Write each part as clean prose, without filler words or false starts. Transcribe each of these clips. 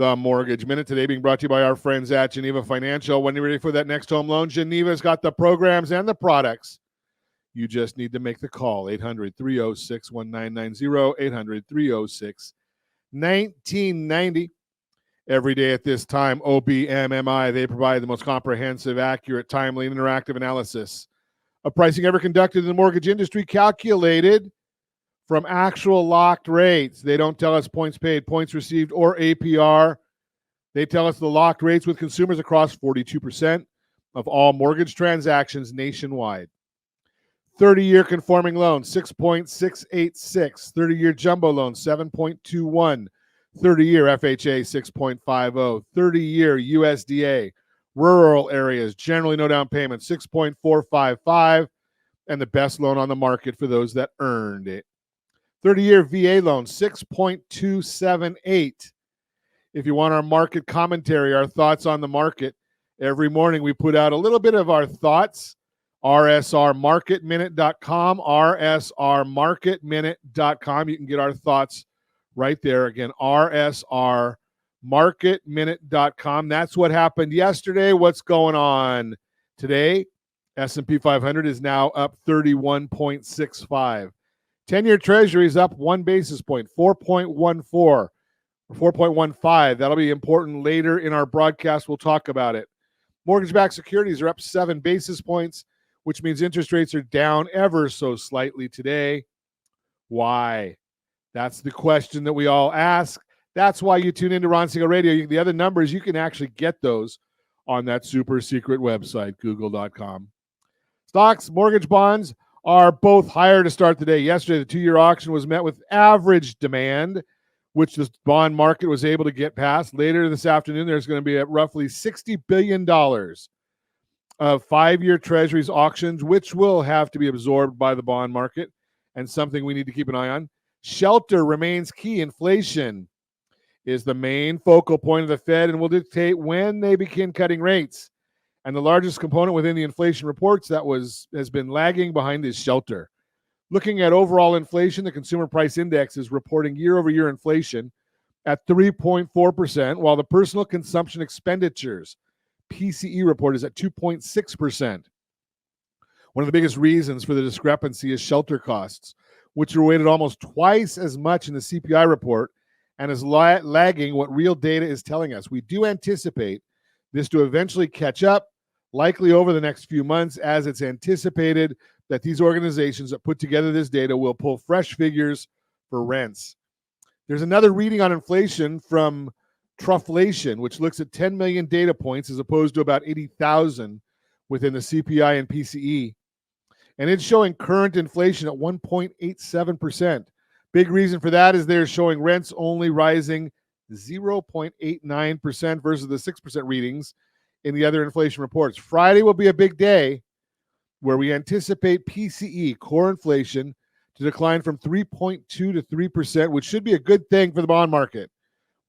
The Mortgage Minute today being brought to you by our friends at Geneva Financial. When you're ready for that next home loan, Geneva's got the programs and the products. You just need to make the call. 800-306-1990, 800-306-1990. Every day at this time, OBMMI, they provide the most comprehensive, accurate, timely, and interactive analysis of pricing ever conducted in the mortgage industry, calculated from actual locked rates. They don't tell us points paid, points received, or APR. They tell us the locked rates with consumers across 42% of all mortgage transactions nationwide. 30-year conforming loan, 6.686. 30-year jumbo loan, 7.21. 30-year FHA, 6.50. 30-year USDA. Rural areas, generally no down payment, 6.455. And the best loan on the market for those that earned it. 30-year VA loan, 6.278. If you want our market commentary, our thoughts on the market, every morning we put out a little bit of our thoughts. rsrmarketminute.com, rsrmarketminute.com. You can get our thoughts right there. Again, rsrmarketminute.com. That's what happened yesterday. What's going on today? S&P 500 is now up 31.65. 10-year Treasury is up 1 basis point, 4.14 or 4.15. That'll be important later in our broadcast. We'll talk about it. Mortgage-backed securities are up 7 basis points, which means interest rates are down ever so slightly today. Why? That's the question that we all ask. That's why you tune into Ron Siegel Radio. The other numbers, you can actually get those on that super secret website, google.com. Stocks, mortgage bonds are both higher to start the day. Yesterday, the 2-year auction was met with average demand, which the bond market was able to get past. Later this afternoon, there's going to be roughly $60 billion of 5-year treasuries auctions, which will have to be absorbed by the bond market and something we need to keep an eye on. Shelter remains key. Inflation is the main focal point of the Fed and will dictate when they begin cutting rates. And the largest component within the inflation reports that has been lagging behind is shelter. Looking at overall inflation, the Consumer Price Index is reporting year-over-year inflation at 3.4%, while the Personal Consumption Expenditures, PCE report, is at 2.6%. One of the biggest reasons for the discrepancy is shelter costs, which are weighted almost twice as much in the CPI report and is lagging what real data is telling us. We do anticipate this to eventually catch up, likely over the next few months, as it's anticipated that these organizations that put together this data will pull fresh figures for rents. There's another reading on inflation from Trufflation, which looks at 10 million data points as opposed to about 80,000 within the CPI and PCE. And it's showing current inflation at 1.87%. Big reason for that is they're showing rents only rising 0.89% versus the 6% readings in the other inflation reports. Friday will be a big day where we anticipate PCE, core inflation, to decline from 3.2 to 3%, which should be a good thing for the bond market.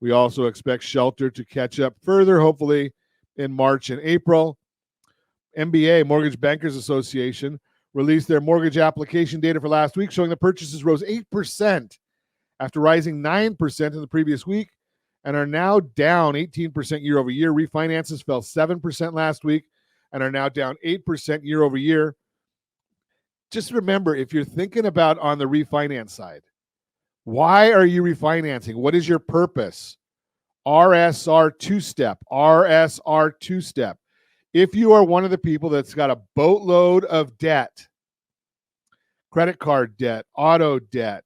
We also expect shelter to catch up further, hopefully in March and April. MBA, Mortgage Bankers Association, released their mortgage application data for last week, showing the purchases rose 8% after rising 9% in the previous week and are now down 18% year over year. Refinances fell 7% last week and are now down 8% year over year. Just remember, if you're thinking about on the refinance side, why are you refinancing? What is your purpose? RSR two-step, RSR two-step. If you are one of the people that's got a boatload of debt, credit card debt, auto debt,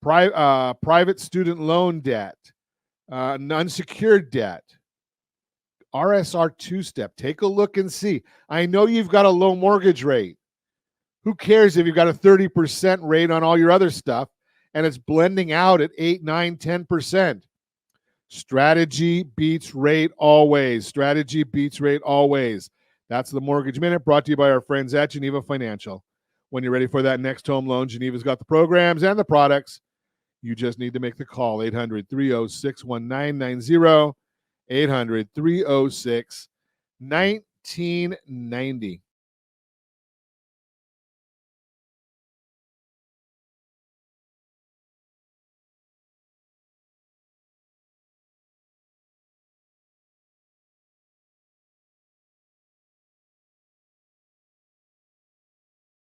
private student loan debt, unsecured debt, RSR two-step, take a look and see. I know you've got a low mortgage rate. Who cares if you've got a 30% rate on all your other stuff and it's blending out at 8, 9, 10%? Strategy beats rate always. Strategy beats rate always. That's the Mortgage Minute, brought to you by our friends at Geneva Financial. When you're ready for that next home loan, Geneva's got the programs and the products. You just need to make the call. 800-306-1990, 800-306-1990.